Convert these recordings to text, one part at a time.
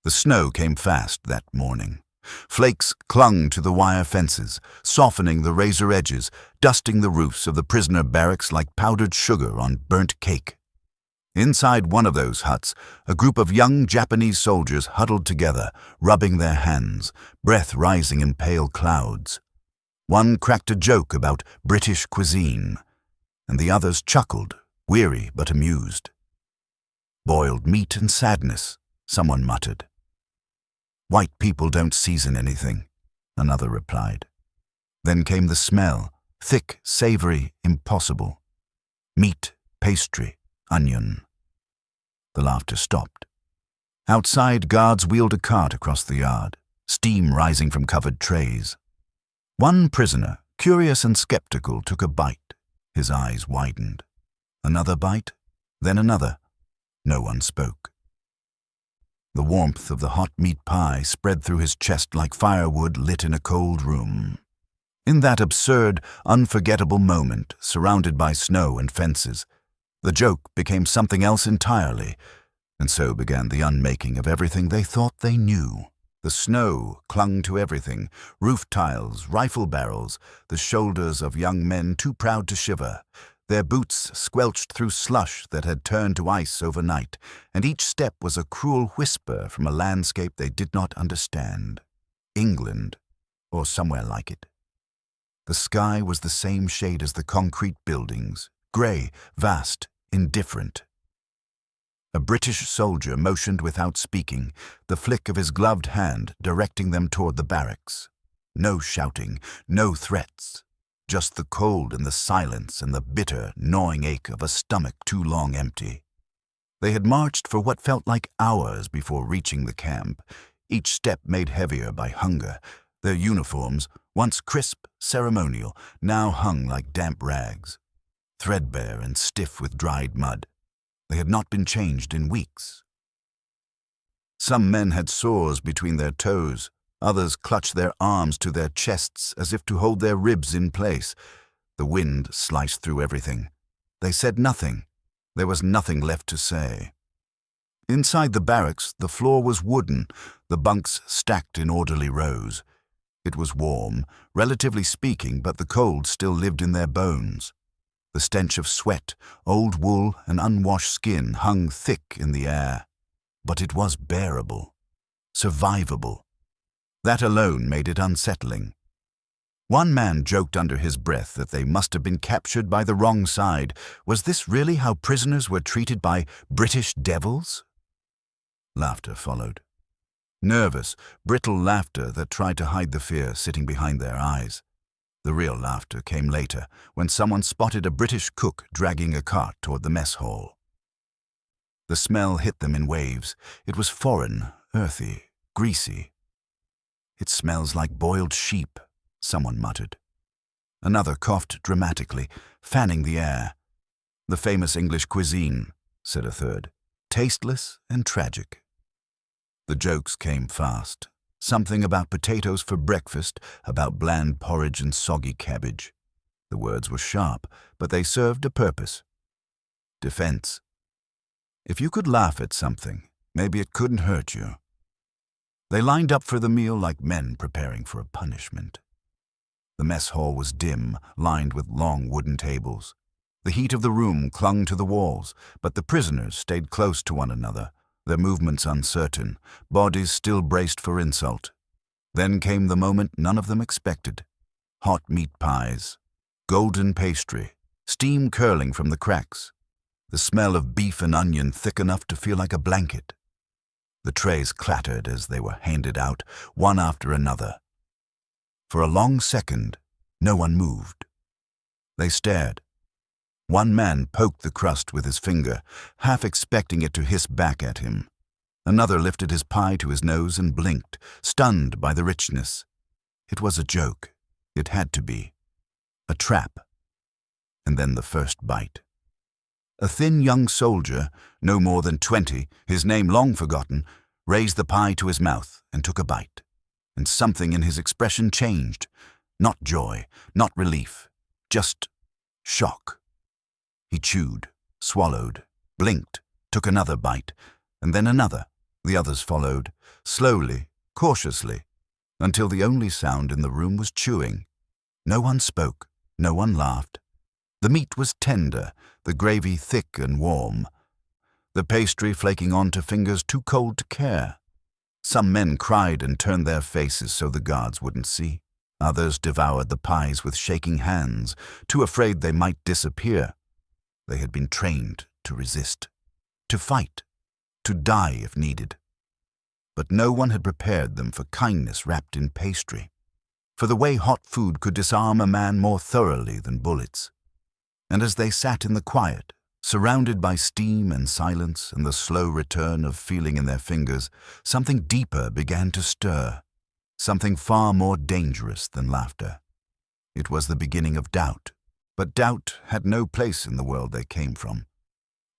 The snow came fast that morning. Flakes clung to the wire fences, softening the razor edges, dusting the roofs of the prisoner barracks like powdered sugar on burnt cake. Inside one of those huts, a group of young Japanese soldiers huddled together, rubbing their hands, breath rising in pale clouds. One cracked a joke about British cuisine, and the others chuckled, weary but amused. "Boiled meat and sadness," someone muttered. "White people don't season anything," another replied. Then came the smell, thick, savory, impossible. Meat, pastry, onion. The laughter stopped. Outside, guards wheeled a cart across the yard, steam rising from covered trays. One prisoner, curious and skeptical, took a bite. His eyes widened. Another bite, then another. No one spoke. The warmth of the hot meat pie spread through his chest like firewood lit in a cold room. In that absurd, unforgettable moment, surrounded by snow and fences, the joke became something else entirely, and so began the unmaking of everything they thought they knew. The snow clung to everything, roof tiles, rifle barrels, the shoulders of young men too proud to shiver. Their boots squelched through slush that had turned to ice overnight, and each step was a cruel whisper from a landscape they did not understand. England, or somewhere like it. The sky was the same shade as the concrete buildings, grey, vast, indifferent. A British soldier motioned without speaking, the flick of his gloved hand directing them toward the barracks. No shouting, no threats. Just the cold and the silence and the bitter, gnawing ache of a stomach too long empty. They had marched for what felt like hours before reaching the camp, each step made heavier by hunger. Their uniforms, once crisp, ceremonial, now hung like damp rags, threadbare and stiff with dried mud. They had not been changed in weeks. Some men had sores between their toes. Others clutched their arms to their chests as if to hold their ribs in place. The wind sliced through everything. They said nothing. There was nothing left to say. Inside the barracks, the floor was wooden, the bunks stacked in orderly rows. It was warm, relatively speaking, but the cold still lived in their bones. The stench of sweat, old wool, and unwashed skin hung thick in the air. But it was bearable, survivable. That alone made it unsettling. One man joked under his breath that they must have been captured by the wrong side. Was this really how prisoners were treated by British devils? Laughter followed. Nervous, brittle laughter that tried to hide the fear sitting behind their eyes. The real laughter came later, when someone spotted a British cook dragging a cart toward the mess hall. The smell hit them in waves. It was foreign, earthy, greasy. "It smells like boiled sheep," someone muttered. Another coughed dramatically, fanning the air. "The famous English cuisine," said a third, "tasteless and tragic." The jokes came fast. Something about potatoes for breakfast, about bland porridge and soggy cabbage. The words were sharp, but they served a purpose. Defense. If you could laugh at something, maybe it couldn't hurt you. They lined up for the meal like men preparing for a punishment. The mess hall was dim, lined with long wooden tables. The heat of the room clung to the walls, but the prisoners stayed close to one another, their movements uncertain, bodies still braced for insult. Then came the moment none of them expected. Hot meat pies, golden pastry, steam curling from the cracks, the smell of beef and onion thick enough to feel like a blanket. The trays clattered as they were handed out, one after another. For a long second, no one moved. They stared. One man poked the crust with his finger, half expecting it to hiss back at him. Another lifted his pie to his nose and blinked, stunned by the richness. It was a joke. It had to be. A trap. And then the first bite. A thin young soldier, no more than 20, his name long forgotten, raised the pie to his mouth and took a bite. And something in his expression changed. Not joy, not relief, just shock. He chewed, swallowed, blinked, took another bite, and then another, The others followed, slowly, cautiously, until the only sound in the room was chewing. No one spoke, no one laughed. The meat was tender, the gravy thick and warm, the pastry flaking onto fingers too cold to care. Some men cried and turned their faces so the guards wouldn't see. Others devoured the pies with shaking hands, too afraid they might disappear. They had been trained to resist, to fight, to die if needed. But no one had prepared them for kindness wrapped in pastry, for the way hot food could disarm a man more thoroughly than bullets. And as they sat in the quiet, surrounded by steam and silence and the slow return of feeling in their fingers, something deeper began to stir, something far more dangerous than laughter. It was the beginning of doubt, but doubt had no place in the world they came from.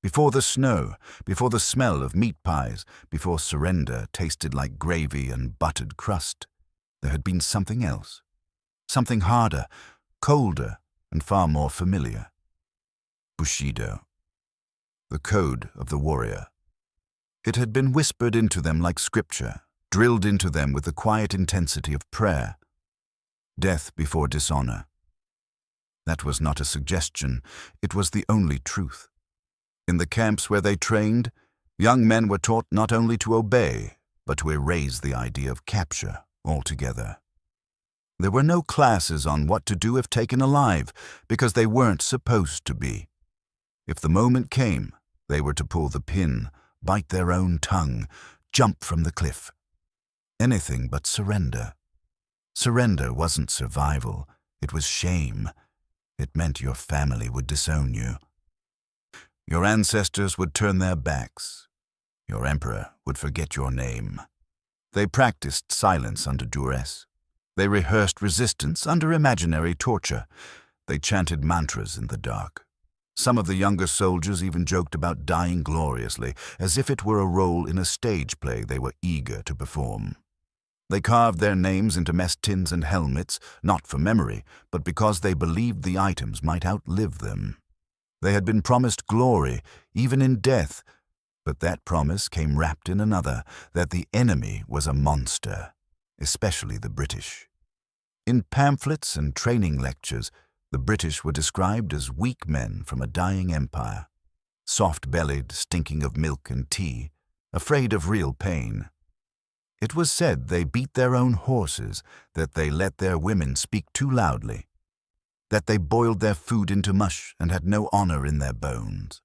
Before the snow, before the smell of meat pies, before surrender tasted like gravy and buttered crust, there had been something else, something harder, colder, and far more familiar. Bushido. The code of the warrior. It had been whispered into them like scripture, drilled into them with the quiet intensity of prayer. Death before dishonor. That was not a suggestion, it was the only truth. In the camps where they trained, young men were taught not only to obey, but to erase the idea of capture altogether. There were no classes on what to do if taken alive, because they weren't supposed to be. If the moment came, they were to pull the pin, bite their own tongue, jump from the cliff. Anything but surrender. Surrender wasn't survival, it was shame. It meant your family would disown you. Your ancestors would turn their backs. Your emperor would forget your name. They practiced silence under duress. They rehearsed resistance under imaginary torture. They chanted mantras in the dark. Some of the younger soldiers even joked about dying gloriously, as if it were a role in a stage play they were eager to perform. They carved their names into mess tins and helmets, not for memory, but because they believed the items might outlive them. They had been promised glory, even in death, but that promise came wrapped in another, that the enemy was a monster, especially the British. In pamphlets and training lectures, the British were described as weak men from a dying empire, soft-bellied, stinking of milk and tea, afraid of real pain. It was said they beat their own horses, that they let their women speak too loudly, that they boiled their food into mush and had no honor in their bones.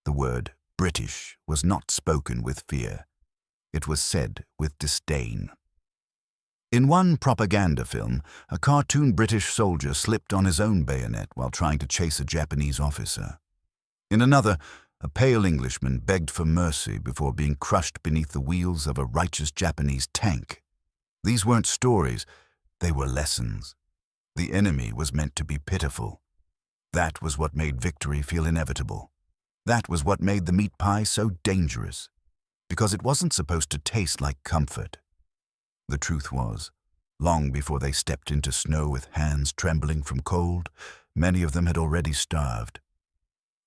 The word British was not spoken with fear. It was said with disdain. In one propaganda film, a cartoon British soldier slipped on his own bayonet while trying to chase a Japanese officer. In another, a pale Englishman begged for mercy before being crushed beneath the wheels of a righteous Japanese tank. These weren't stories, they were lessons. The enemy was meant to be pitiful. That was what made victory feel inevitable. That was what made the meat pie so dangerous, because it wasn't supposed to taste like comfort. The truth was, long before they stepped into snow with hands trembling from cold, many of them had already starved.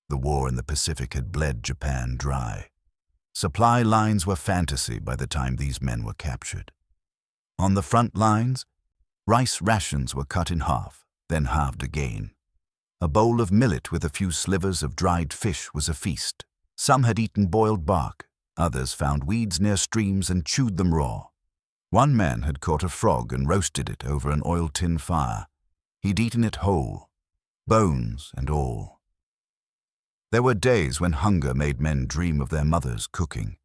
The war in the Pacific had bled Japan dry. Supply lines were fantasy by the time these men were captured. On the front lines, rice rations were cut in half, then halved again. A bowl of millet with a few slivers of dried fish was a feast. Some had eaten boiled bark, others found weeds near streams and chewed them raw. One man had caught a frog and roasted it over an oil tin fire. He'd eaten it whole, bones and all. There were days when hunger made men dream of their mothers cooking.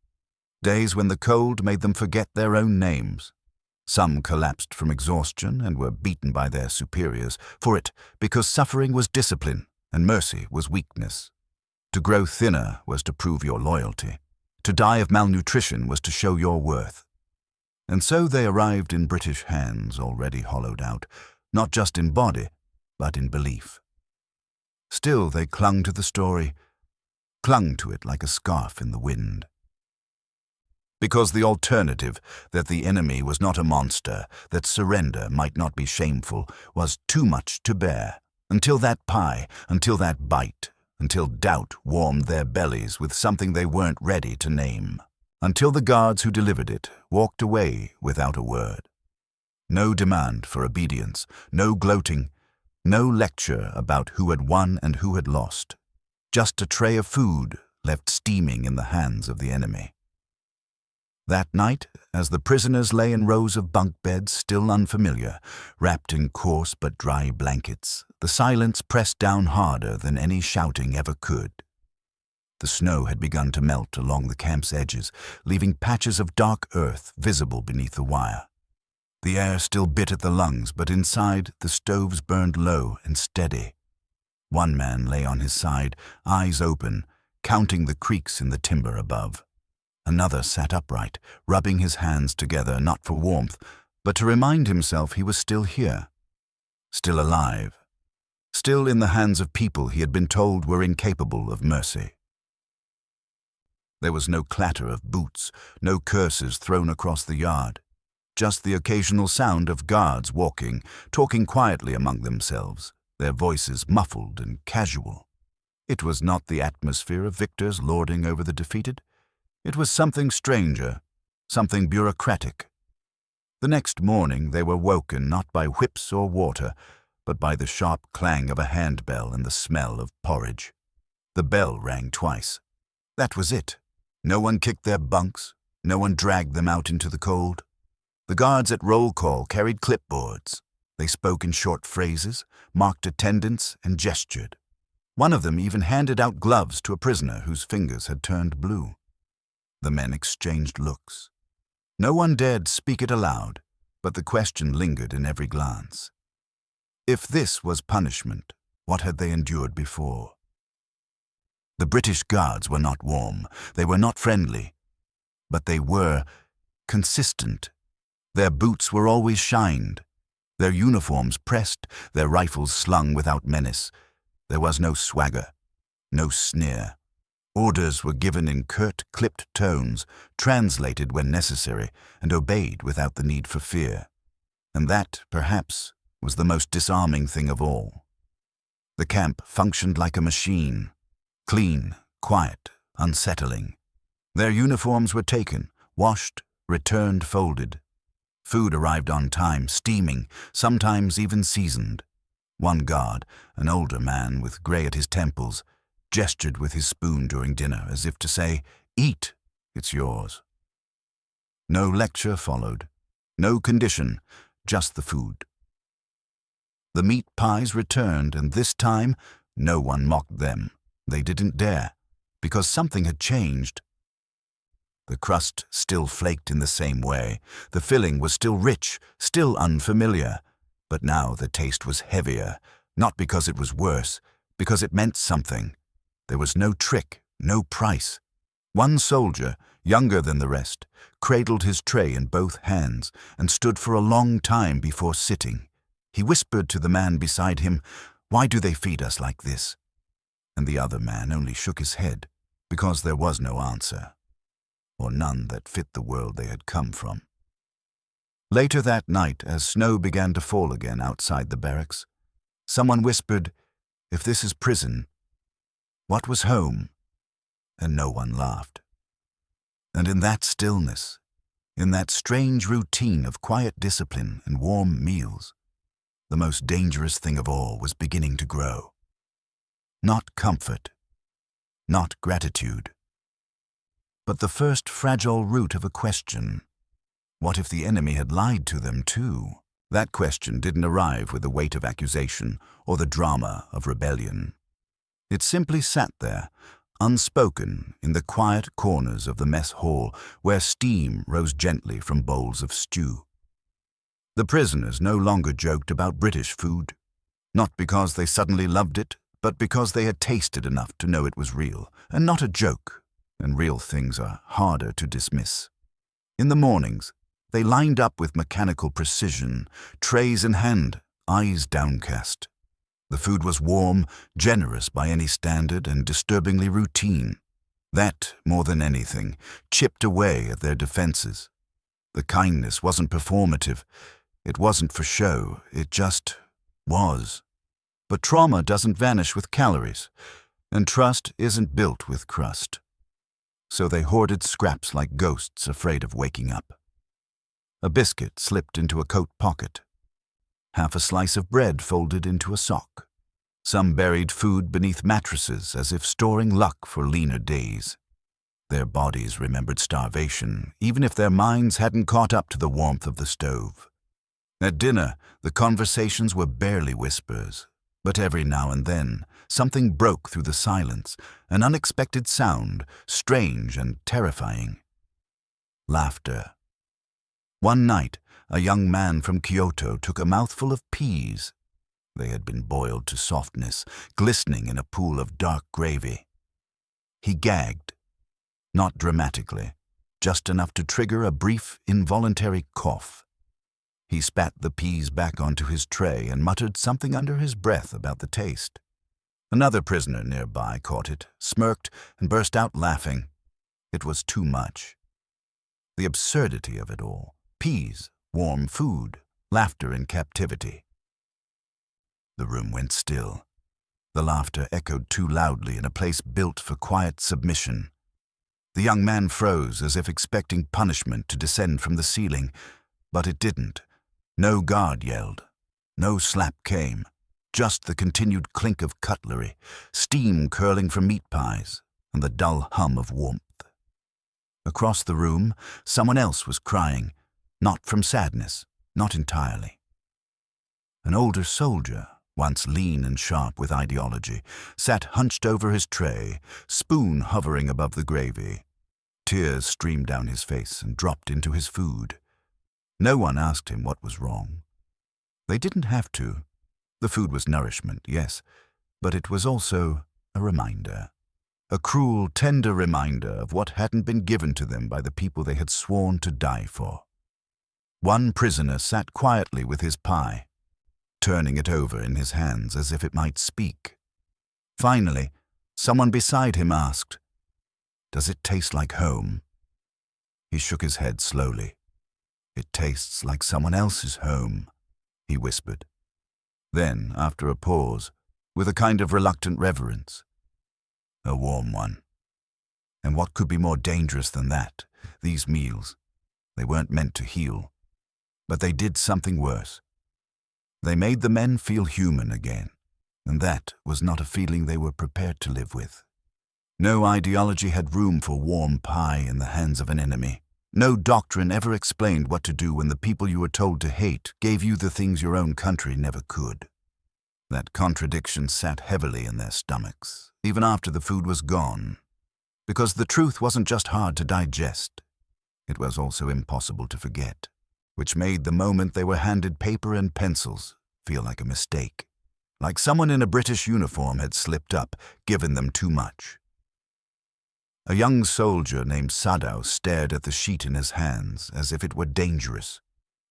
Days when the cold made them forget their own names. Some collapsed from exhaustion and were beaten by their superiors for it, because suffering was discipline and mercy was weakness. To grow thinner was to prove your loyalty. To die of malnutrition was to show your worth. And so they arrived in British hands already hollowed out, not just in body, but in belief. Still they clung to the story, clung to it like a scarf in the wind. Because the alternative, that the enemy was not a monster, that surrender might not be shameful, was too much to bear, until that pie, until that bite, until doubt warmed their bellies with something they weren't ready to name. until the guards who delivered it walked away without a word. No demand for obedience, no gloating, no lecture about who had won and who had lost. Just a tray of food left steaming in the hands of the enemy. That night, as the prisoners lay in rows of bunk beds still unfamiliar, wrapped in coarse but dry blankets, the silence pressed down harder than any shouting ever could. The snow had begun to melt along the camp's edges, leaving patches of dark earth visible beneath the wire. The air still bit at the lungs, but inside the stoves burned low and steady. One man lay on his side, eyes open, counting the creaks in the timber above. Another sat upright, rubbing his hands together not for warmth, but to remind himself he was still here, still alive, still in the hands of people he had been told were incapable of mercy. There was no clatter of boots, no curses thrown across the yard, just the occasional sound of guards walking, talking quietly among themselves, their voices muffled and casual. It was not the atmosphere of victors lording over the defeated. It was something stranger, something bureaucratic. The next morning they were woken not by whips or water, but by the sharp clang of a handbell and the smell of porridge. The bell rang twice. That was it. No one kicked their bunks, no one dragged them out into the cold. The guards at roll call carried clipboards. They spoke in short phrases, marked attendance, and gestured. One of them even handed out gloves to a prisoner whose fingers had turned blue. The men exchanged looks. No one dared speak it aloud, but the question lingered in every glance. If this was punishment, what had they endured before? The British guards were not warm, they were not friendly, but they were consistent. Their boots were always shined, their uniforms pressed, their rifles slung without menace. There was no swagger, no sneer. Orders were given in curt, clipped tones, translated when necessary, and obeyed without the need for fear. And that, perhaps, was the most disarming thing of all. The camp functioned like a machine, clean, quiet, unsettling. Their uniforms were taken, washed, returned, folded. Food arrived on time, steaming, sometimes even seasoned. One guard, an older man with gray at his temples, gestured with his spoon during dinner as if to say, "Eat, it's yours." No lecture followed, no condition, just the food. The meat pies returned, and this time no one mocked them. They didn't dare, because something had changed. The crust still flaked in the same way. The filling was still rich, still unfamiliar, but now the taste was heavier, not because it was worse, because it meant something. There was no trick, no price. One soldier, younger than the rest, cradled his tray in both hands and stood for a long time before sitting. He whispered to the man beside him, "Why do they feed us like this?" And the other man only shook his head, because there was no answer, or none that fit the world they had come from. Later that night, as snow began to fall again outside the barracks, someone whispered, "If this is prison, what was home?" And no one laughed. And in that stillness, in that strange routine of quiet discipline and warm meals, the most dangerous thing of all was beginning to grow. Not comfort, not gratitude, but the first fragile root of a question. What if the enemy had lied to them too? That question didn't arrive with the weight of accusation or the drama of rebellion. It simply sat there, unspoken, in the quiet corners of the mess hall where steam rose gently from bowls of stew. The prisoners no longer joked about British food, not because they suddenly loved it, but because they had tasted enough to know it was real, and not a joke, and real things are harder to dismiss. In the mornings, they lined up with mechanical precision, trays in hand, eyes downcast. The food was warm, generous by any standard, and disturbingly routine. That, more than anything, chipped away at their defenses. The kindness wasn't performative. It wasn't for show. It just was. But trauma doesn't vanish with calories, and trust isn't built with crust. so they hoarded scraps like ghosts afraid of waking up. A biscuit slipped into a coat pocket. Half a slice of bread folded into a sock. Some buried food beneath mattresses as if storing luck for leaner days. Their bodies remembered starvation, even if their minds hadn't caught up to the warmth of the stove. At dinner, the conversations were barely whispers, but every now and then, something broke through the silence, an unexpected sound, strange and terrifying. Laughter. One night, a young man from Kyoto took a mouthful of peas. They had been boiled to softness, glistening in a pool of dark gravy. He gagged. Not dramatically, just enough to trigger a brief, involuntary cough. He spat the peas back onto his tray and muttered something under his breath about the taste. Another prisoner nearby caught it, smirked, and burst out laughing. It was too much. The absurdity of it all. Peas, warm food, laughter in captivity. The room went still. The laughter echoed too loudly in a place built for quiet submission. The young man froze as if expecting punishment to descend from the ceiling, but it didn't. No guard yelled. No slap came. Just the continued clink of cutlery, steam curling from meat pies, and the dull hum of warmth. Across the room, someone else was crying, not from sadness, not entirely. An older soldier, once lean and sharp with ideology, sat hunched over his tray, spoon hovering above the gravy. Tears streamed down his face and dropped into his food. No one asked him what was wrong. They didn't have to. The food was nourishment, yes, but it was also a reminder. A cruel, tender reminder of what hadn't been given to them by the people they had sworn to die for. One prisoner sat quietly with his pie, turning it over in his hands as if it might speak. Finally, someone beside him asked, "Does it taste like home?" He shook his head slowly. "It tastes like someone else's home," he whispered. Then, after a pause, with a kind of reluctant reverence, "A warm one." And what could be more dangerous than that? These meals. They weren't meant to heal. But they did something worse. They made the men feel human again, and that was not a feeling they were prepared to live with. No ideology had room for warm pie in the hands of an enemy. No doctrine ever explained what to do when the people you were told to hate gave you the things your own country never could. That contradiction sat heavily in their stomachs, even after the food was gone. Because the truth wasn't just hard to digest. It was also impossible to forget, which made the moment they were handed paper and pencils feel like a mistake. Like someone in a British uniform had slipped up, given them too much. A young soldier named Sadao stared at the sheet in his hands as if it were dangerous.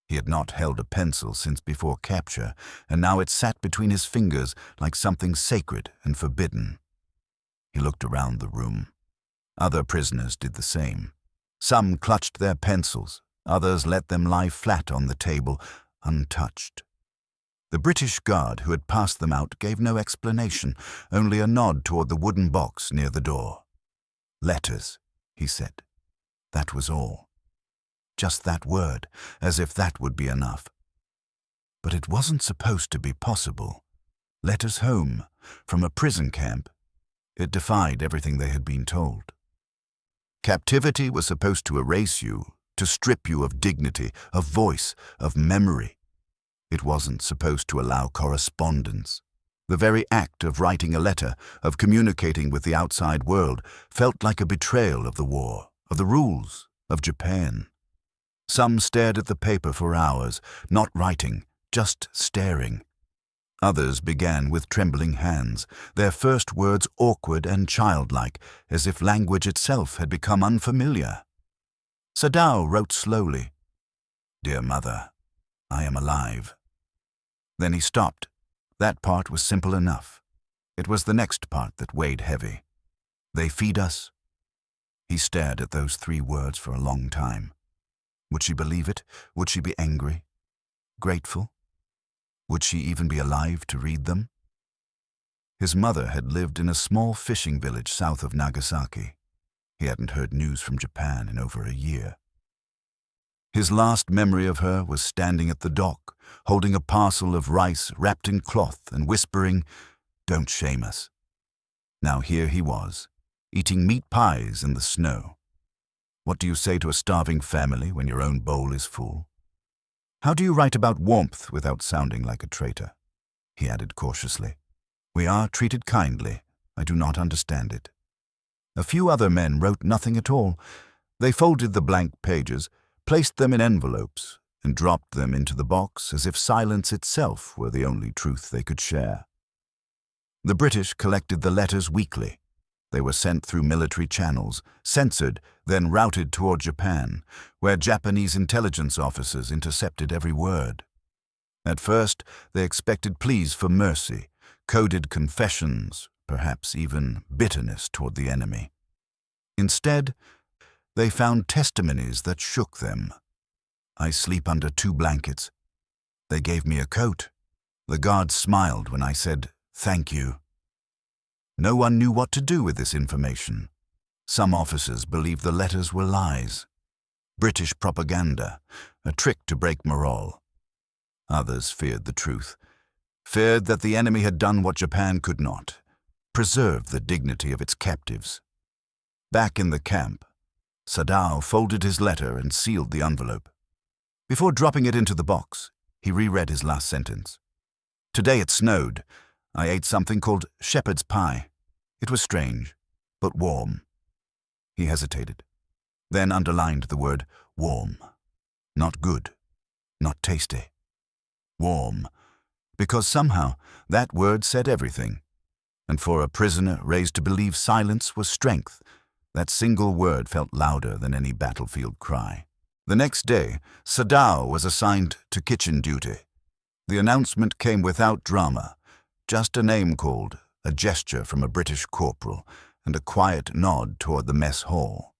He had not held a pencil since before capture, and now it sat between his fingers like something sacred and forbidden. He looked around the room. Other prisoners did the same. Some clutched their pencils, others let them lie flat on the table, untouched. The British guard who had passed them out gave no explanation, only a nod toward the wooden box near the door. "Letters," he said. That was all. Just that word, as if that would be enough. But it wasn't supposed to be possible. Letters home, from a prison camp. It defied everything they had been told. Captivity was supposed to erase you, to strip you of dignity, of voice, of memory. It wasn't supposed to allow correspondence. The very act of writing a letter, of communicating with the outside world, felt like a betrayal of the war, of the rules, of Japan. Some stared at the paper for hours, not writing, just staring. Others began with trembling hands, their first words awkward and childlike, as if language itself had become unfamiliar. Sadao wrote slowly, "Dear Mother, I am alive." Then he stopped. That part was simple enough. It was the next part that weighed heavy. "They feed us." He stared at those 3 words for a long time. Would she believe it? Would she be angry? Grateful? Would she even be alive to read them? His mother had lived in a small fishing village south of Nagasaki. He hadn't heard news from Japan in over a year. His last memory of her was standing at the dock, holding a parcel of rice wrapped in cloth and whispering, "Don't shame us." Now here he was, eating meat pies in the snow. What do you say to a starving family when your own bowl is full? How do you write about warmth without sounding like a traitor? He added cautiously. We are treated kindly. I do not understand it. A few other men wrote nothing at all. They folded the blank pages, placed them in envelopes, and dropped them into the box as if silence itself were the only truth they could share. The British collected the letters weekly. They were sent through military channels, censored, then routed toward Japan, where Japanese intelligence officers intercepted every word. At first, they expected pleas for mercy, coded confessions, perhaps even bitterness toward the enemy. Instead, they found testimonies that shook them. I sleep under 2 blankets. They gave me a coat. The guards smiled when I said, "Thank you." No one knew what to do with this information. Some officers believed the letters were lies, British propaganda, a trick to break morale. Others feared the truth, feared that the enemy had done what Japan could not, preserve the dignity of its captives. Back in the camp, Sadao folded his letter and sealed the envelope. Before dropping it into the box, he reread his last sentence. Today it snowed. I ate something called shepherd's pie. It was strange, but warm. He hesitated, then underlined the word warm. Not good, not tasty. Warm, because somehow that word said everything. And for a prisoner raised to believe silence was strength, that single word felt louder than any battlefield cry. The next day, Sadao was assigned to kitchen duty. The announcement came without drama, just a name called, a gesture from a British corporal, and a quiet nod toward the mess hall.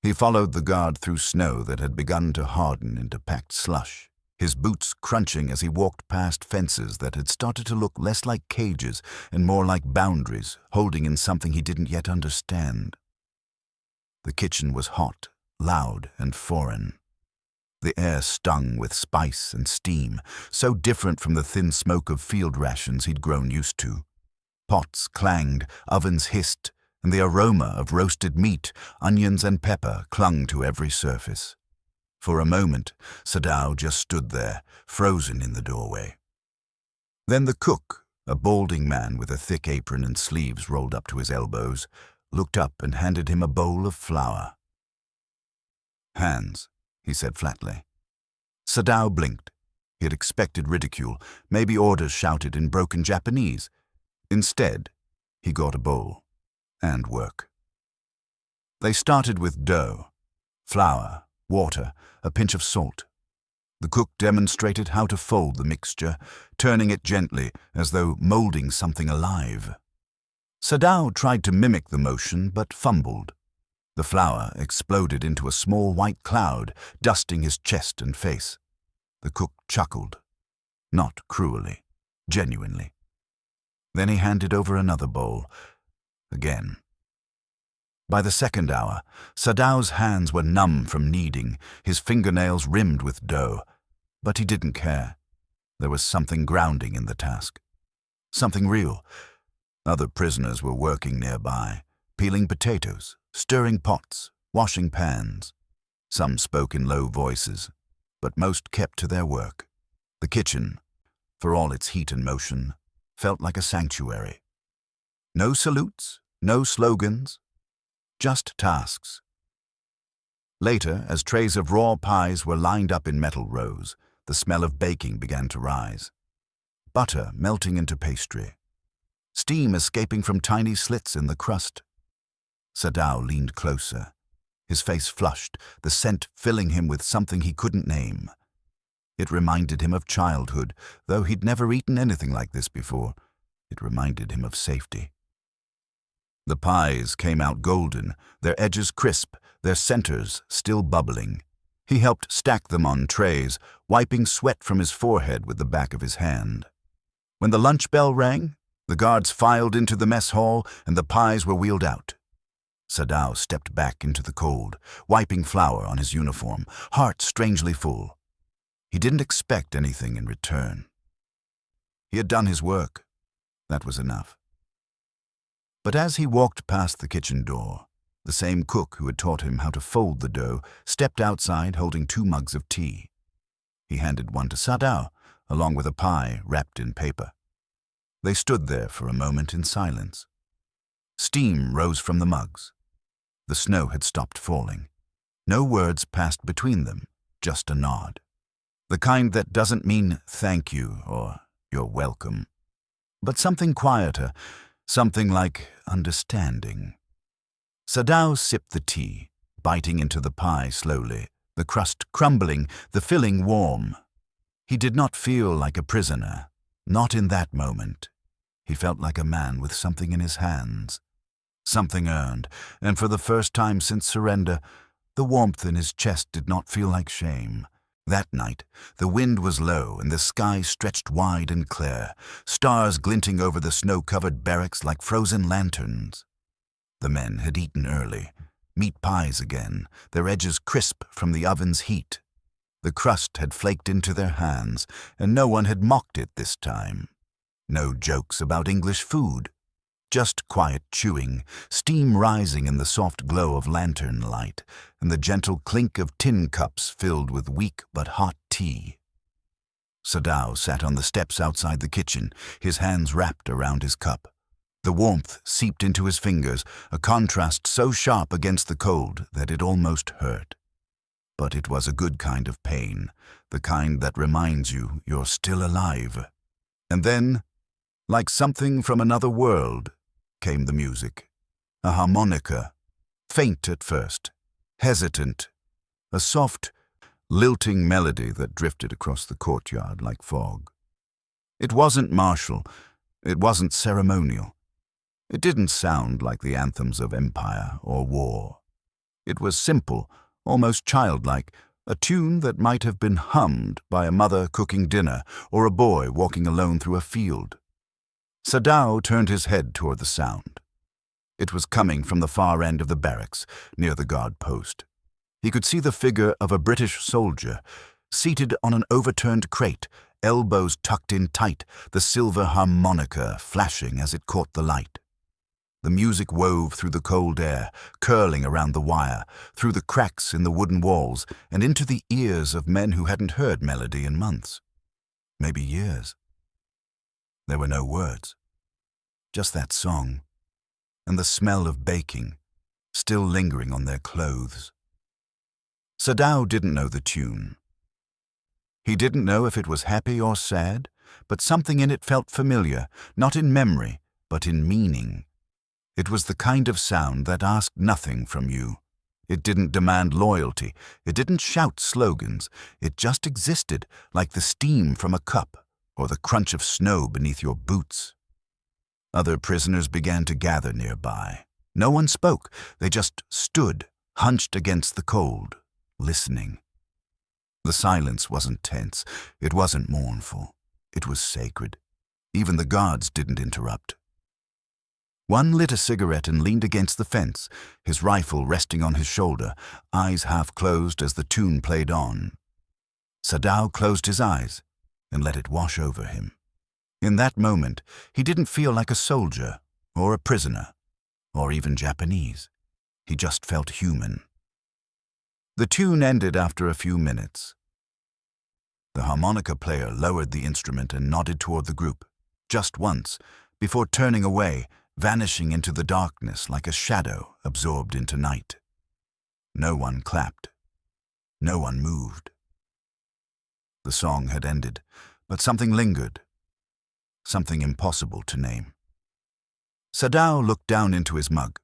He followed the guard through snow that had begun to harden into packed slush, his boots crunching as he walked past fences that had started to look less like cages and more like boundaries, holding in something he didn't yet understand. The kitchen was hot, loud, and foreign. The air stung with spice and steam, so different from the thin smoke of field rations he'd grown used to. Pots clanged, ovens hissed, and the aroma of roasted meat, onions, and pepper clung to every surface. For a moment, Sadao just stood there, frozen in the doorway. Then the cook, a balding man with a thick apron and sleeves rolled up to his elbows, looked up and handed him a bowl of flour. "Hands," he said flatly. Sadao blinked. He had expected ridicule, maybe orders shouted in broken Japanese. Instead, he got a bowl and work. They started with dough, flour, water, a pinch of salt. The cook demonstrated how to fold the mixture, turning it gently as though molding something alive. Sadao tried to mimic the motion but fumbled. The flour exploded into a small white cloud, dusting his chest and face. The cook chuckled, not cruelly, genuinely. Then he handed over another bowl, again. By the second hour, Sadao's hands were numb from kneading, his fingernails rimmed with dough. But he didn't care. There was something grounding in the task. Something real. Other prisoners were working nearby, peeling potatoes, stirring pots, washing pans. Some spoke in low voices, but most kept to their work. The kitchen, for all its heat and motion, felt like a sanctuary. No salutes, no slogans, just tasks. Later, as trays of raw pies were lined up in metal rows, the smell of baking began to rise. Butter melting into pastry. Steam escaping from tiny slits in the crust. Sadao leaned closer, his face flushed, the scent filling him with something he couldn't name. It reminded him of childhood, though he'd never eaten anything like this before. It reminded him of safety. The pies came out golden, their edges crisp, their centers still bubbling. He helped stack them on trays, wiping sweat from his forehead with the back of his hand. When the lunch bell rang, the guards filed into the mess hall and the pies were wheeled out. Sadao stepped back into the cold, wiping flour on his uniform, heart strangely full. He didn't expect anything in return. He had done his work. That was enough. But as he walked past the kitchen door, the same cook who had taught him how to fold the dough stepped outside holding 2 mugs of tea. He handed one to Sadao, along with a pie wrapped in paper. They stood there for a moment in silence. Steam rose from the mugs. The snow had stopped falling. No words passed between them, just a nod. The kind that doesn't mean thank you or you're welcome, but something quieter, something like understanding. Sadao sipped the tea, biting into the pie slowly, the crust crumbling, the filling warm. He did not feel like a prisoner, not in that moment. He felt like a man with something in his hands. Something earned, and for the first time since surrender, the warmth in his chest did not feel like shame. That night, the wind was low and the sky stretched wide and clear, stars glinting over the snow-covered barracks like frozen lanterns. The men had eaten early, meat pies again, their edges crisp from the oven's heat. The crust had flaked into their hands, and no one had mocked it this time. No jokes about English food. Just quiet chewing, steam rising in the soft glow of lantern light, and the gentle clink of tin cups filled with weak but hot tea. Sadao sat on the steps outside the kitchen, his hands wrapped around his cup. The warmth seeped into his fingers, a contrast so sharp against the cold that it almost hurt. But it was a good kind of pain, the kind that reminds you you're still alive. And then, like something from another world, came the music. A harmonica, faint at first, hesitant, a soft, lilting melody that drifted across the courtyard like fog. It wasn't martial, it wasn't ceremonial. It didn't sound like the anthems of empire or war. It was simple, almost childlike, a tune that might have been hummed by a mother cooking dinner or a boy walking alone through a field. Sadao turned his head toward the sound. It was coming from the far end of the barracks, near the guard post. He could see the figure of a British soldier, seated on an overturned crate, elbows tucked in tight, the silver harmonica flashing as it caught the light. The music wove through the cold air, curling around the wire, through the cracks in the wooden walls, and into the ears of men who hadn't heard melody in months, maybe years. There were no words, just that song, and the smell of baking, still lingering on their clothes. Sadao didn't know the tune. He didn't know if it was happy or sad, but something in it felt familiar, not in memory, but in meaning. It was the kind of sound that asked nothing from you. It didn't demand loyalty. It didn't shout slogans. It just existed, like the steam from a cup or the crunch of snow beneath your boots. Other prisoners began to gather nearby. No one spoke. They just stood, hunched against the cold, listening. The silence wasn't tense. It wasn't mournful. It was sacred. Even the guards didn't interrupt. One lit a cigarette and leaned against the fence, his rifle resting on his shoulder, eyes half closed as the tune played on. Sadao closed his eyes and let it wash over him. In that moment, he didn't feel like a soldier or a prisoner or even Japanese. He just felt human. The tune ended after a few minutes. The harmonica player lowered the instrument and nodded toward the group, just once, before turning away, vanishing into the darkness like a shadow absorbed into night. No one clapped. No one moved. The song had ended, but something lingered. Something impossible to name. Sadao looked down into his mug.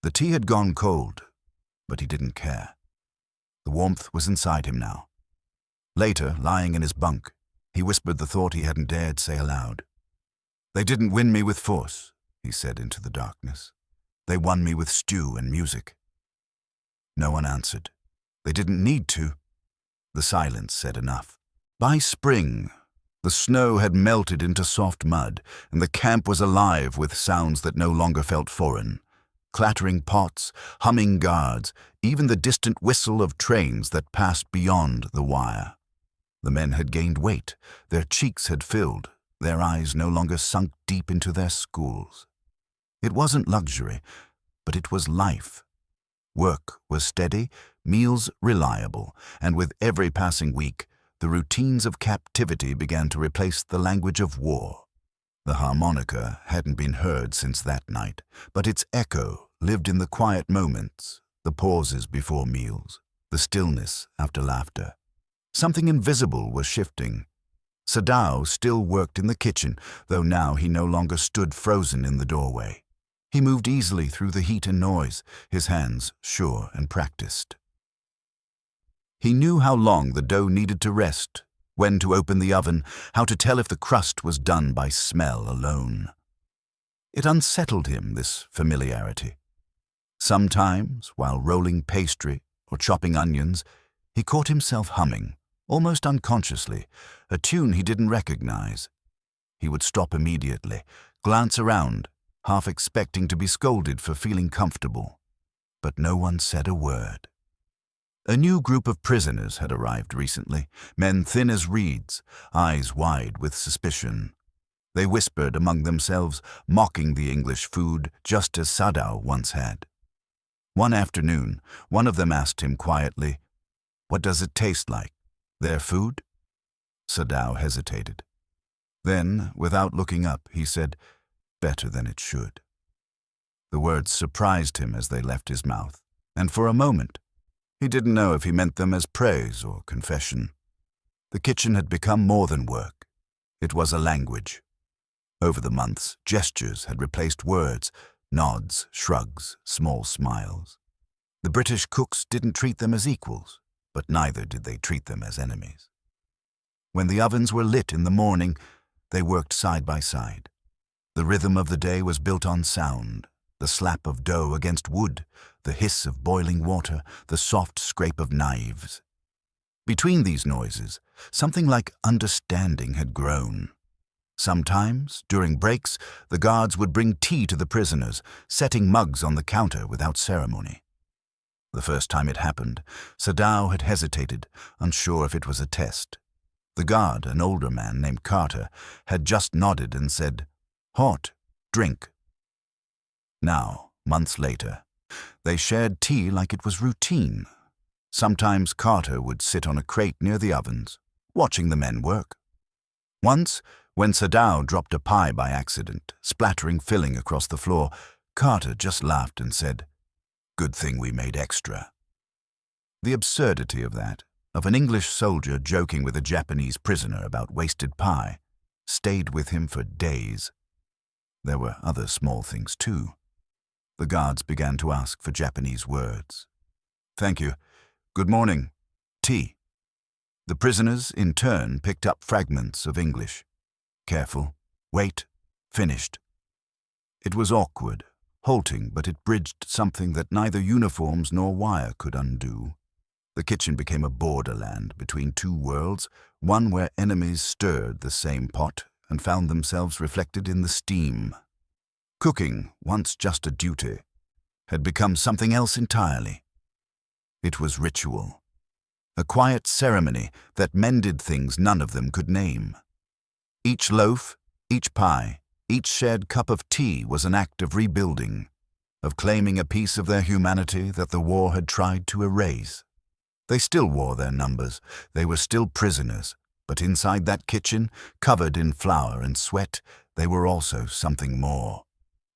The tea had gone cold, but he didn't care. The warmth was inside him now. Later, lying in his bunk, he whispered the thought he hadn't dared say aloud. "They didn't win me with force," he said into the darkness. "They won me with stew and music." No one answered. They didn't need to. The silence said enough. By spring, the snow had melted into soft mud, and the camp was alive with sounds that no longer felt foreign. clattering pots, humming guards, even the distant whistle of trains that passed beyond the wire. The men had gained weight, their cheeks had filled, their eyes no longer sunk deep into their schools. It wasn't luxury, but it was life. Work was steady, meals reliable, and with every passing week, the routines of captivity began to replace the language of war. The harmonica hadn't been heard since that night, but its echo lived in the quiet moments, the pauses before meals, the stillness after laughter. Something invisible was shifting. Sadao still worked in the kitchen, though now he no longer stood frozen in the doorway. He moved easily through the heat and noise, his hands sure and practiced. He knew how long the dough needed to rest, when to open the oven, how to tell if the crust was done by smell alone. It unsettled him, this familiarity. Sometimes, while rolling pastry or chopping onions, he caught himself humming, almost unconsciously, a tune he didn't recognize. He would stop immediately, glance around, half expecting to be scolded for feeling comfortable. But no one said a word. A new group of prisoners had arrived recently, men thin as reeds, eyes wide with suspicion. They whispered among themselves, mocking the English food just as Sadao once had. One afternoon, one of them asked him quietly, "What does it taste like? Their food?" Sadao hesitated. Then, without looking up, he said, "Better than it should." The words surprised him as they left his mouth, and for a moment, he didn't know if he meant them as praise or confession. The kitchen had become more than work. It was a language. Over the months, gestures had replaced words, nods, shrugs, small smiles. The British cooks didn't treat them as equals, but neither did they treat them as enemies. When the ovens were lit in the morning, they worked side by side. The rhythm of the day was built on sound, the slap of dough against wood, the hiss of boiling water, the soft scrape of knives. Between these noises, something like understanding had grown. Sometimes, during breaks, the guards would bring tea to the prisoners, setting mugs on the counter without ceremony. The first time it happened, Sadao had hesitated, unsure if it was a test. The guard, an older man named Carter, had just nodded and said, "Hot, drink." Now, months later, they shared tea like it was routine. Sometimes Carter would sit on a crate near the ovens, watching the men work. Once, when Sadao dropped a pie by accident, splattering filling across the floor, Carter just laughed and said, "Good thing we made extra." The absurdity of that, of an English soldier joking with a Japanese prisoner about wasted pie, stayed with him for days. There were other small things too. The guards began to ask for Japanese words. "Thank you. Good morning. Tea." The prisoners, in turn, picked up fragments of English. Careful. Wait. Finished. It was awkward, halting, but it bridged something that neither uniforms nor wire could undo. The kitchen became a borderland between two worlds, one where enemies stirred the same pot and found themselves reflected in the steam. Cooking, once just a duty, had become something else entirely. It was ritual, a quiet ceremony that mended things none of them could name. Each loaf, each pie, each shared cup of tea was an act of rebuilding, of claiming a piece of their humanity that the war had tried to erase. They still wore their numbers, they were still prisoners, but inside that kitchen, covered in flour and sweat, they were also something more.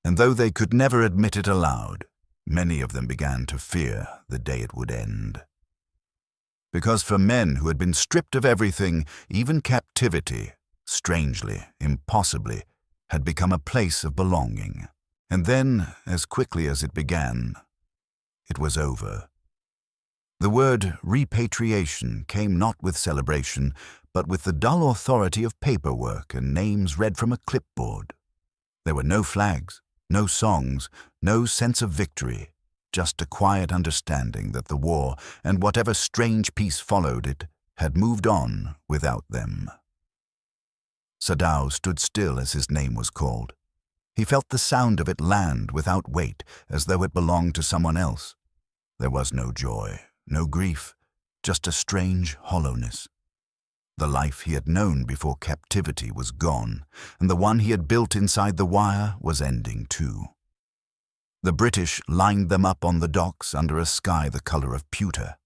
And though they could never admit it aloud, many of them began to fear the day it would end. Because for men who had been stripped of everything, even captivity, strangely, impossibly, had become a place of belonging. And then, as quickly as it began, it was over. The word repatriation came not with celebration, but with the dull authority of paperwork and names read from a clipboard. There were no flags, no songs, no sense of victory, just a quiet understanding that the war, and whatever strange peace followed it, had moved on without them. Sadao stood still as his name was called. He felt the sound of it land without weight, as though it belonged to someone else. There was no joy, no grief, just a strange hollowness. The life he had known before captivity was gone, and the one he had built inside the wire was ending too. The British lined them up on the docks under a sky the color of pewter.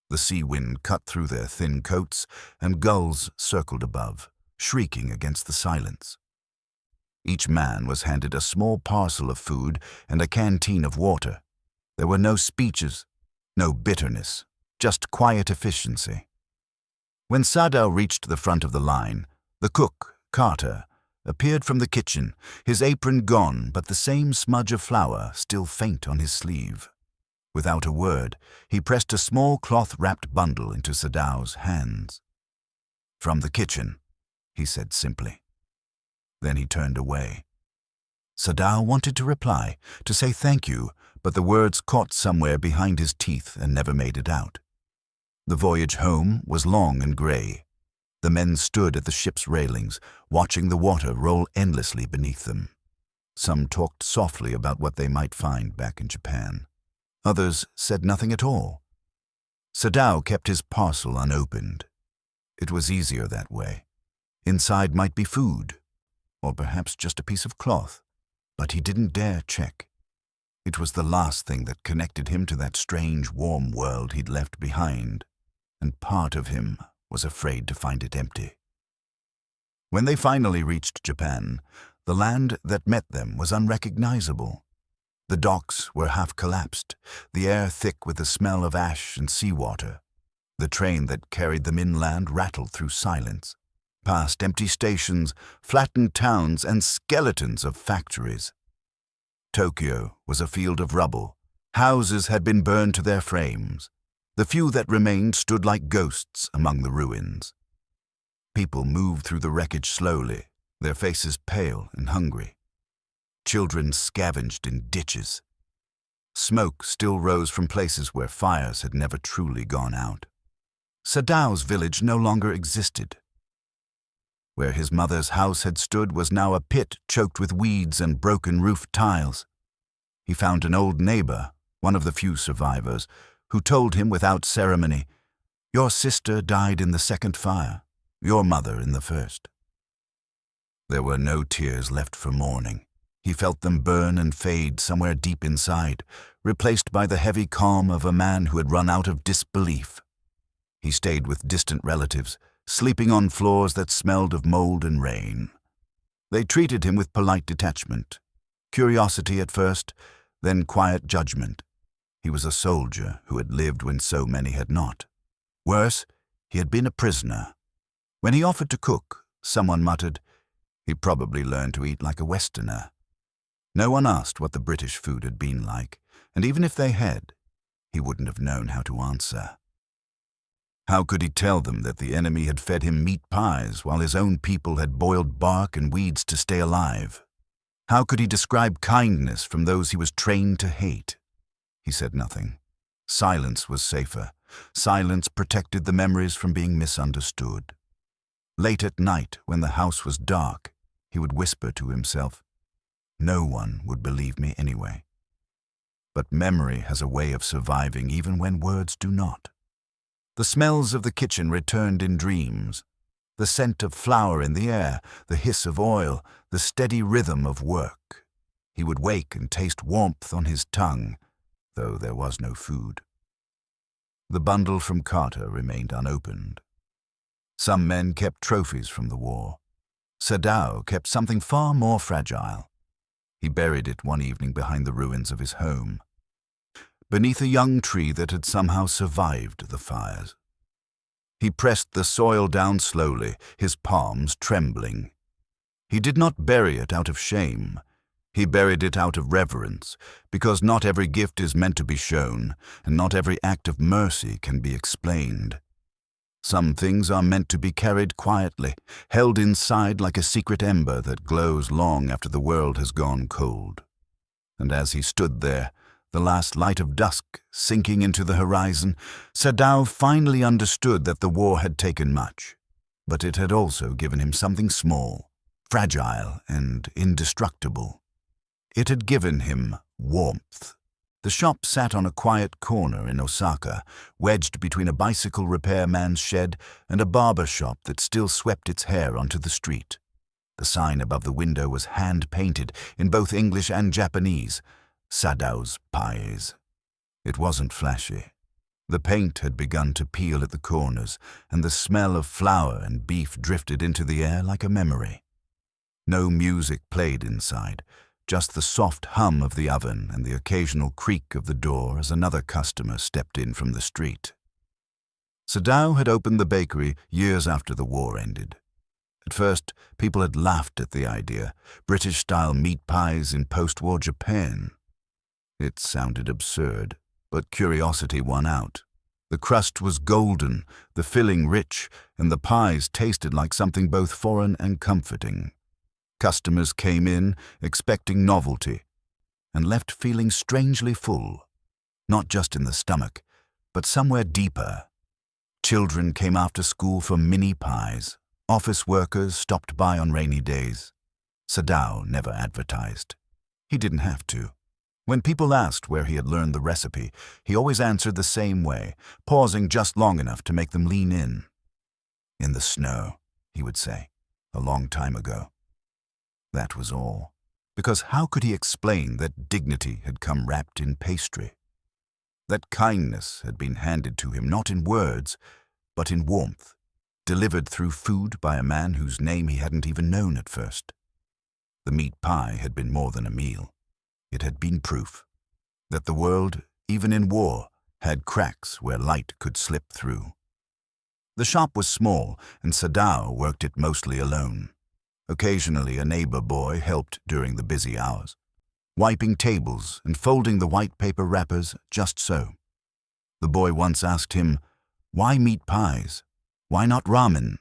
The sea wind cut through their thin coats, and gulls circled above, shrieking against the silence. Each man was handed a small parcel of food and a canteen of water. There were no speeches, no bitterness, just quiet efficiency. When Sadao reached the front of the line, the cook, Carter, appeared from the kitchen, his apron gone but the same smudge of flour still faint on his sleeve. Without a word, he pressed a small cloth-wrapped bundle into Sadao's hands. "From the kitchen," he said simply. Then he turned away. Sadao wanted to reply, to say thank you, but the words caught somewhere behind his teeth and never made it out. The voyage home was long and gray. The men stood at the ship's railings, watching the water roll endlessly beneath them. Some talked softly about what they might find back in Japan. Others said nothing at all. Sadao kept his parcel unopened. It was easier that way. Inside might be food, or perhaps just a piece of cloth, but he didn't dare check. It was the last thing that connected him to that strange, warm world he'd left behind, and part of him was afraid to find it empty. When they finally reached Japan, the land that met them was unrecognizable. The docks were half collapsed, the air thick with the smell of ash and seawater. The train that carried them inland rattled through silence, past empty stations, flattened towns, and skeletons of factories. Tokyo was a field of rubble. Houses had been burned to their frames. The few that remained stood like ghosts among the ruins. People moved through the wreckage slowly, their faces pale and hungry. Children scavenged in ditches. Smoke still rose from places where fires had never truly gone out. Sadao's village no longer existed. Where his mother's house had stood was now a pit choked with weeds and broken roof tiles. He found an old neighbor, one of the few survivors, who told him without ceremony, "Your sister died in the second fire, your mother in the first." There were no tears left for mourning. He felt them burn and fade somewhere deep inside, replaced by the heavy calm of a man who had run out of disbelief. He stayed with distant relatives, sleeping on floors that smelled of mold and rain. They treated him with polite detachment, curiosity at first, then quiet judgment. He was a soldier who had lived when so many had not. Worse, he had been a prisoner. When he offered to cook, someone muttered, "He probably learned to eat like a Westerner." No one asked what the British food had been like, and even if they had, he wouldn't have known how to answer. How could he tell them that the enemy had fed him meat pies while his own people had boiled bark and weeds to stay alive? How could he describe kindness from those he was trained to hate? He said nothing. Silence was safer. Silence protected the memories from being misunderstood. Late at night, when the house was dark, he would whisper to himself, "No one would believe me anyway." But memory has a way of surviving even when words do not. The smells of the kitchen returned in dreams. The scent of flour in the air, the hiss of oil, the steady rhythm of work. He would wake and taste warmth on his tongue, though there was no food. The bundle from Carter remained unopened. Some men kept trophies from the war. Sadao kept something far more fragile. He buried it one evening behind the ruins of his home, beneath a young tree that had somehow survived the fires. He pressed the soil down slowly, his palms trembling. He did not bury it out of shame. He buried it out of reverence, because not every gift is meant to be shown, and not every act of mercy can be explained. Some things are meant to be carried quietly, held inside like a secret ember that glows long after the world has gone cold. And as he stood there, the last light of dusk sinking into the horizon, Sadao finally understood that the war had taken much, but it had also given him something small, fragile, and indestructible. It had given him warmth. The shop sat on a quiet corner in Osaka, wedged between a bicycle repairman's shed and a barber shop that still swept its hair onto the street. The sign above the window was hand-painted in both English and Japanese, Sadao's Pies. It wasn't flashy. The paint had begun to peel at the corners, and the smell of flour and beef drifted into the air like a memory. No music played inside, just the soft hum of the oven and the occasional creak of the door as another customer stepped in from the street. Sadao had opened the bakery years after the war ended. At first, people had laughed at the idea, British-style meat pies in post-war Japan. It sounded absurd, but curiosity won out. The crust was golden, the filling rich, and the pies tasted like something both foreign and comforting. Customers came in, expecting novelty, and left feeling strangely full, not just in the stomach, but somewhere deeper. Children came after school for mini pies. Office workers stopped by on rainy days. Sadao never advertised. He didn't have to. When people asked where he had learned the recipe, he always answered the same way, pausing just long enough to make them lean in. "In the snow," he would say, "a long time ago." That was all. Because how could he explain that dignity had come wrapped in pastry? That kindness had been handed to him not in words, but in warmth, delivered through food by a man whose name he hadn't even known at first. The meat pie had been more than a meal. It had been proof that the world, even in war, had cracks where light could slip through. The shop was small, and Sadao worked it mostly alone. Occasionally a neighbor boy helped during the busy hours, wiping tables and folding the white paper wrappers just so. The boy once asked him, "Why meat pies? Why not ramen?"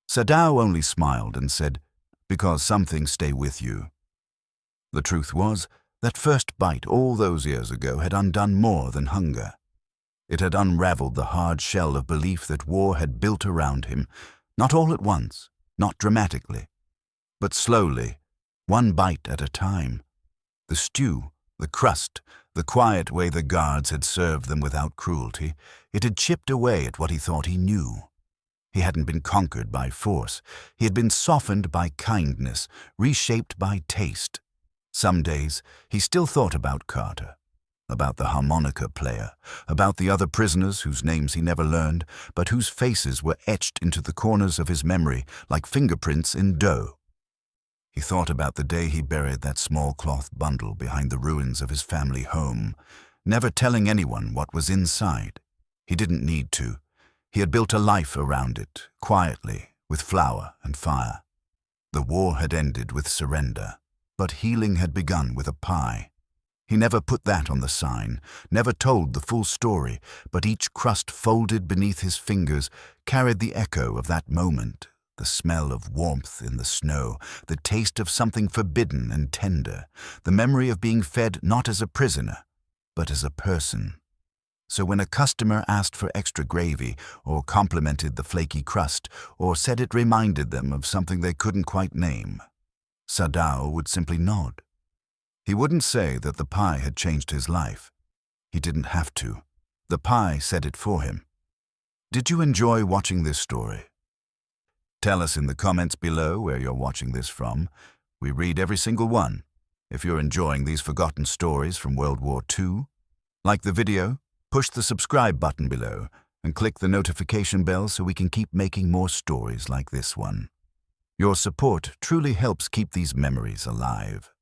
Sadao only smiled and said, "Because some things stay with you." The truth was, that first bite all those years ago had undone more than hunger. It had unraveled the hard shell of belief that war had built around him, not all at once, not dramatically, but slowly, one bite at a time. The stew, the crust, the quiet way the guards had served them without cruelty, it had chipped away at what he thought he knew. He hadn't been conquered by force. He had been softened by kindness, reshaped by taste. Some days, he still thought about Carter, about the harmonica player, about the other prisoners whose names he never learned, but whose faces were etched into the corners of his memory like fingerprints in dough. He thought about the day he buried that small cloth bundle behind the ruins of his family home, never telling anyone what was inside. He didn't need to. He had built a life around it, quietly, with flour and fire. The war had ended with surrender, but healing had begun with a pie. He never put that on the sign, never told the full story, but each crust folded beneath his fingers carried the echo of that moment, the smell of warmth in the snow, the taste of something forbidden and tender, the memory of being fed not as a prisoner, but as a person. So when a customer asked for extra gravy, or complimented the flaky crust, or said it reminded them of something they couldn't quite name, Sadao would simply nod. He wouldn't say that the pie had changed his life. He didn't have to. The pie said it for him. Did you enjoy watching this story? Tell us in the comments below where you're watching this from. We read every single one. If you're enjoying these forgotten stories from World War II, like the video, push the subscribe button below and click the notification bell so we can keep making more stories like this one. Your support truly helps keep these memories alive.